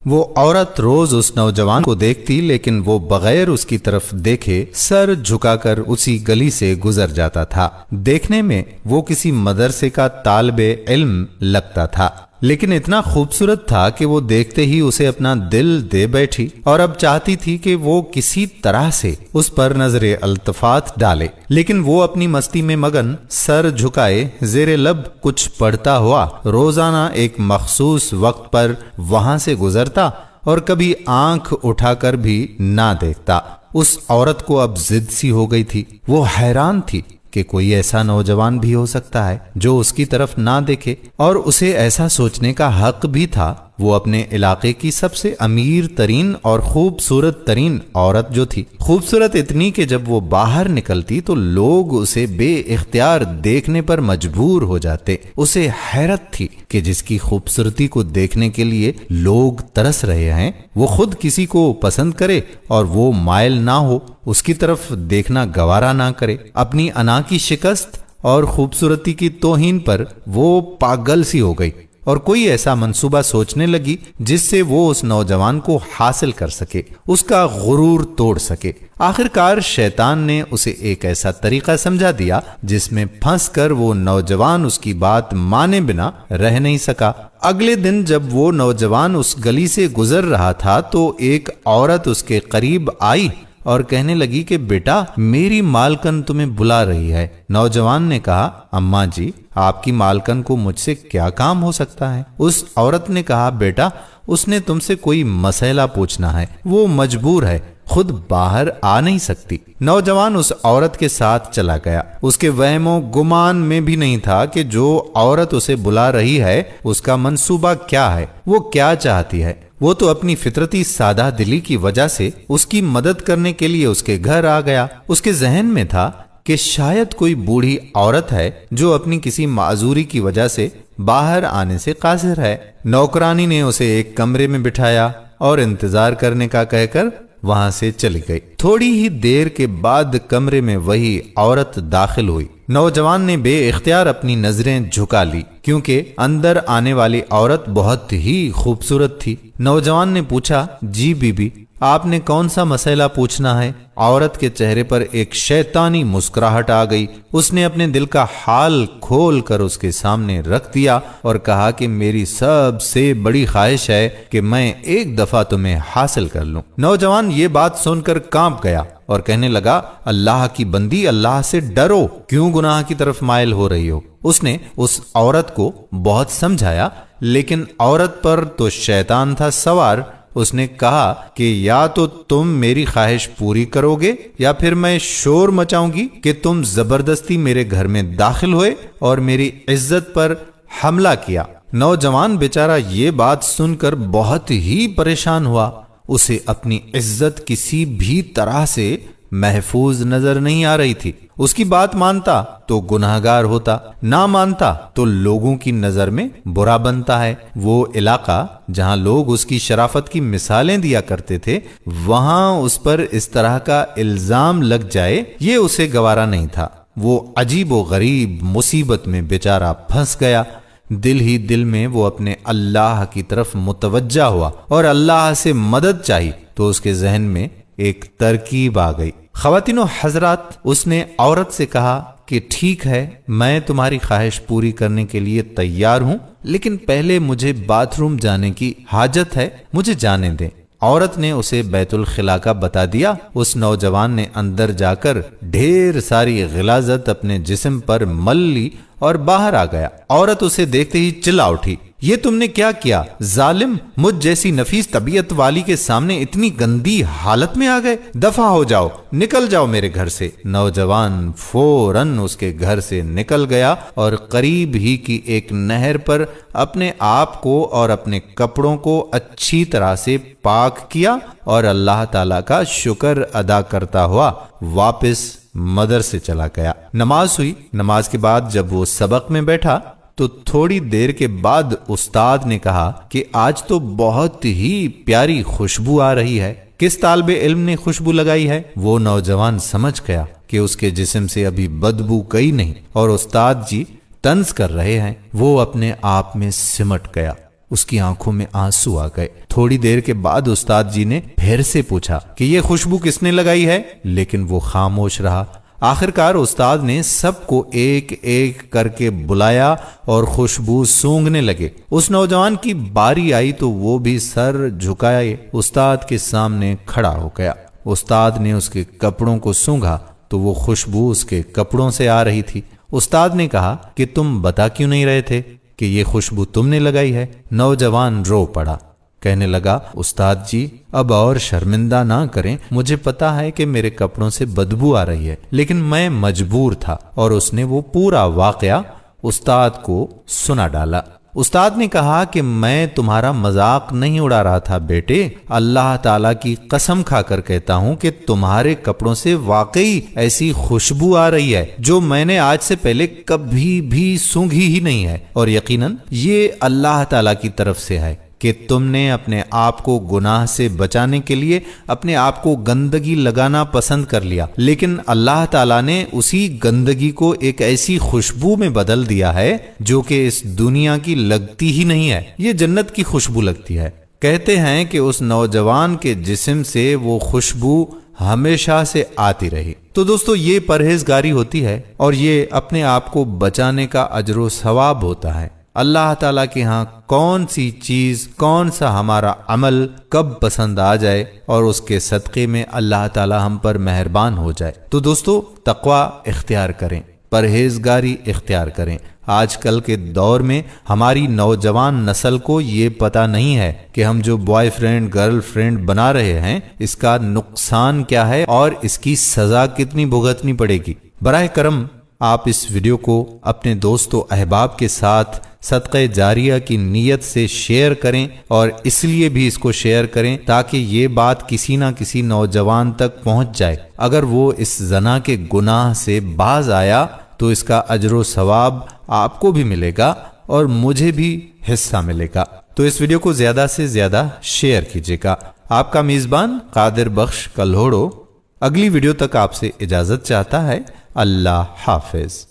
وہ عورت روز اس نوجوان کو دیکھتی، لیکن وہ بغیر اس کی طرف دیکھے سر جھکا کر اسی گلی سے گزر جاتا تھا۔ دیکھنے میں وہ کسی مدرسے کا طالب علم لگتا تھا، لیکن اتنا خوبصورت تھا کہ وہ دیکھتے ہی اسے اپنا دل دے بیٹھی، اور اب چاہتی تھی کہ وہ کسی طرح سے اس پر نظر التفات ڈالے، لیکن وہ اپنی مستی میں مگن سر جھکائے زیر لب کچھ پڑھتا ہوا روزانہ ایک مخصوص وقت پر وہاں سے گزرتا اور کبھی آنکھ اٹھا کر بھی نہ دیکھتا۔ اس عورت کو اب ضد سی ہو گئی تھی۔ وہ حیران تھی کہ کوئی ایسا نوجوان بھی ہو سکتا ہے جو اس کی طرف نہ دیکھے، اور اسے ایسا سوچنے کا حق بھی تھا۔ وہ اپنے علاقے کی سب سے امیر ترین اور خوبصورت ترین عورت جو تھی، خوبصورت اتنی کہ جب وہ باہر نکلتی تو لوگ اسے بے اختیار دیکھنے پر مجبور ہو جاتے۔ اسے حیرت تھی کہ جس کی خوبصورتی کو دیکھنے کے لیے لوگ ترس رہے ہیں، وہ خود کسی کو پسند کرے اور وہ مائل نہ ہو، اس کی طرف دیکھنا گوارا نہ کرے۔ اپنی انا کی شکست اور خوبصورتی کی توہین پر وہ پاگل سی ہو گئی، اور کوئی ایسا منصوبہ سوچنے لگی جس سے وہ اس نوجوان کو حاصل کر سکے، اس کا غرور توڑ سکے۔ آخر کار شیطان نے اسے ایک ایسا طریقہ سمجھا دیا جس میں پھنس کر وہ نوجوان اس کی بات مانے بنا رہ نہیں سکا۔ اگلے دن جب وہ نوجوان اس گلی سے گزر رہا تھا تو ایک عورت اس کے قریب آئی اور کہنے لگی کہ بیٹا، میری مالکن تمہیں بلا رہی ہے۔ نوجوان نے کہا، اماں جی، آپ کی مالکن کو مجھ سے کیا کام ہو سکتا ہے؟ اس عورت نے کہا، بیٹا، اس نے تم سے کوئی مسئلہ پوچھنا ہے، وہ مجبور ہے، خود باہر آ نہیں سکتی۔ نوجوان اس عورت کے ساتھ چلا گیا۔ اس کے وہم و گمان میں بھی نہیں تھا کہ جو عورت اسے بلا رہی ہے اس کا منصوبہ کیا ہے، وہ کیا چاہتی ہے۔ وہ تو اپنی فطرتی سادہ دلی کی وجہ سے اس کی مدد کرنے کے لیے اس کے گھر آ گیا۔ اس کے ذہن میں تھا کہ شاید کوئی بوڑھی عورت ہے جو اپنی کسی معذوری کی وجہ سے باہر آنے سے قاصر ہے۔ نوکرانی نے اسے ایک کمرے میں بٹھایا اور انتظار کرنے کا کہہ کر وہاں سے چلی گئی۔ تھوڑی ہی دیر کے بعد کمرے میں وہی عورت داخل ہوئی۔ نوجوان نے بے اختیار اپنی نظریں جھکا لی کیونکہ اندر آنے والی عورت بہت ہی خوبصورت تھی۔ نوجوان نے پوچھا، جی بی بی، آپ نے کون سا مسئلہ پوچھنا ہے؟ عورت کے چہرے پر ایک شیطانی مسکراہٹ آ گئی۔ اس نے اپنے دل کا حال کھول کر اس کے سامنے رکھ دیا اور کہا کہ میری سب سے بڑی خواہش ہے کہ میں ایک دفعہ تمہیں حاصل کر لوں۔ نوجوان یہ بات سن کر کانپ گیا اور کہنے لگا، اللہ کی بندی، اللہ سے ڈرو، کیوں گناہ کی طرف مائل ہو رہی ہو؟ اس نے اس عورت کو بہت سمجھایا، لیکن عورت پر تو شیطان تھا سوار۔ اس نے کہا کہ یا تو تم میری خواہش پوری کرو گے یا پھر میں شور مچاؤں گی کہ تم زبردستی میرے گھر میں داخل ہوئے اور میری عزت پر حملہ کیا۔ نوجوان بیچارہ یہ بات سن کر بہت ہی پریشان ہوا۔ اسے اپنی عزت کسی بھی طرح سے محفوظ نظر نہیں آ رہی تھی۔ اس کی بات مانتا تو گناہگار ہوتا، نہ مانتا تو لوگوں کی نظر میں برا بنتا ہے۔ وہ علاقہ جہاں لوگ اس کی شرافت کی مثالیں دیا کرتے تھے، وہاں اس پر اس طرح کا الزام لگ جائے، یہ اسے گوارا نہیں تھا۔ وہ عجیب و غریب مصیبت میں بیچارہ پھنس گیا۔ دل ہی دل میں وہ اپنے اللہ کی طرف متوجہ ہوا اور اللہ سے مدد چاہی تو اس کے ذہن میں ایک ترکیب آ گئی۔ خواتین و حضرات، اس نے عورت سے کہا کہ ٹھیک ہے، میں تمہاری خواہش پوری کرنے کے لیے تیار ہوں، لیکن پہلے مجھے باتھ روم جانے کی حاجت ہے، مجھے جانے دیں۔ عورت نے اسے بیت الخلا کا بتا دیا۔ اس نوجوان نے اندر جا کر ڈھیر ساری غلاظت اپنے جسم پر مل لی اور باہر آ گیا۔ عورت اسے دیکھتے ہی چلا اٹھی، یہ تم نے کیا کیا؟ ظالم، مجھ جیسی نفیس طبیعت والی کے سامنے اتنی گندی حالت میں آ گئے، دفع ہو جاؤ، نکل جاؤ میرے گھر سے۔ نوجوان فوراً اس کے گھر سے نکل گیا اور قریب ہی کی ایک نہر پر اپنے آپ کو اور اپنے کپڑوں کو اچھی طرح سے پاک کیا اور اللہ تعالیٰ کا شکر ادا کرتا ہوا واپس مدرسے چلا گیا۔ نماز ہوئی۔ نماز کے بعد جب وہ سبق میں بیٹھا تو تھوڑی دیر کے بعد استاد نے کہا کہ آج تو بہت ہی پیاری خوشبو آ رہی ہے۔ کس طالب علم نے خوشبو لگائی ہے؟ وہ نوجوان سمجھ گیا کہ اس کے جسم سے ابھی بدبو گئی نہیں اور استاد جی طنز کر رہے ہیں۔ وہ اپنے آپ میں سمٹ گیا۔ اس کی آنکھوں میں آنسو آ گئے۔ تھوڑی دیر کے بعد استاد جی نے پھر سے پوچھا کہ یہ خوشبو کس نے لگائی ہے، لیکن وہ خاموش رہا۔ آخرکار استاد نے سب کو ایک ایک کر کے بلایا اور خوشبو سونگھنے لگے۔ اس نوجوان کی باری آئی تو وہ بھی سر جھکائے استاد کے سامنے کھڑا ہو گیا۔ استاد نے اس کے کپڑوں کو سونگھا تو وہ خوشبو اس کے کپڑوں سے آ رہی تھی۔ استاد نے کہا کہ تم بتا کیوں نہیں رہے تھے کہ یہ خوشبو تم نے لگائی ہے؟ نوجوان رو پڑا، کہنے لگا استاد جی اب اور شرمندہ نہ کریں، مجھے پتا ہے کہ میرے کپڑوں سے بدبو آ رہی ہے، لیکن میں مجبور تھا۔ اور اس نے وہ پورا واقعہ استاد کو سنا ڈالا۔ استاد نے کہا کہ میں تمہارا مذاق نہیں اڑا رہا تھا بیٹے، اللہ تعالیٰ کی قسم کھا کر کہتا ہوں کہ تمہارے کپڑوں سے واقعی ایسی خوشبو آ رہی ہے جو میں نے آج سے پہلے کبھی بھی سونگھی ہی نہیں ہے، اور یقیناً یہ اللہ تعالیٰ کی طرف سے ہے کہ تم نے اپنے آپ کو گناہ سے بچانے کے لیے اپنے آپ کو گندگی لگانا پسند کر لیا، لیکن اللہ تعالیٰ نے اسی گندگی کو ایک ایسی خوشبو میں بدل دیا ہے جو کہ اس دنیا کی لگتی ہی نہیں ہے، یہ جنت کی خوشبو لگتی ہے۔ کہتے ہیں کہ اس نوجوان کے جسم سے وہ خوشبو ہمیشہ سے آتی رہی۔ تو دوستو یہ پرہیزگاری ہوتی ہے اور یہ اپنے آپ کو بچانے کا اجر و ثواب ہوتا ہے۔ اللہ تعالیٰ کے ہاں کون سی چیز، کون سا ہمارا عمل کب پسند آ جائے اور اس کے صدقے میں اللہ تعالیٰ ہم پر مہربان ہو جائے۔ تو دوستو تقوی اختیار کریں، پرہیزگاری اختیار کریں۔ آج کل کے دور میں ہماری نوجوان نسل کو یہ پتہ نہیں ہے کہ ہم جو بوائے فرینڈ گرل فرینڈ بنا رہے ہیں اس کا نقصان کیا ہے اور اس کی سزا کتنی بھگتنی پڑے گی۔ براہ کرم آپ اس ویڈیو کو اپنے دوست و احباب کے ساتھ صدقہ جاریہ کی نیت سے شیئر کریں، اور اس لیے بھی اس کو شیئر کریں تاکہ یہ بات کسی نہ کسی نوجوان تک پہنچ جائے۔ اگر وہ اس زنا کے گناہ سے باز آیا تو اس کا اجر و ثواب آپ کو بھی ملے گا اور مجھے بھی حصہ ملے گا۔ تو اس ویڈیو کو زیادہ سے زیادہ شیئر کیجیے گا۔ آپ کا میزبان قادر بخش کلہوڑو اگلی ویڈیو تک آپ سے اجازت چاہتا ہے۔ اللہ حافظ۔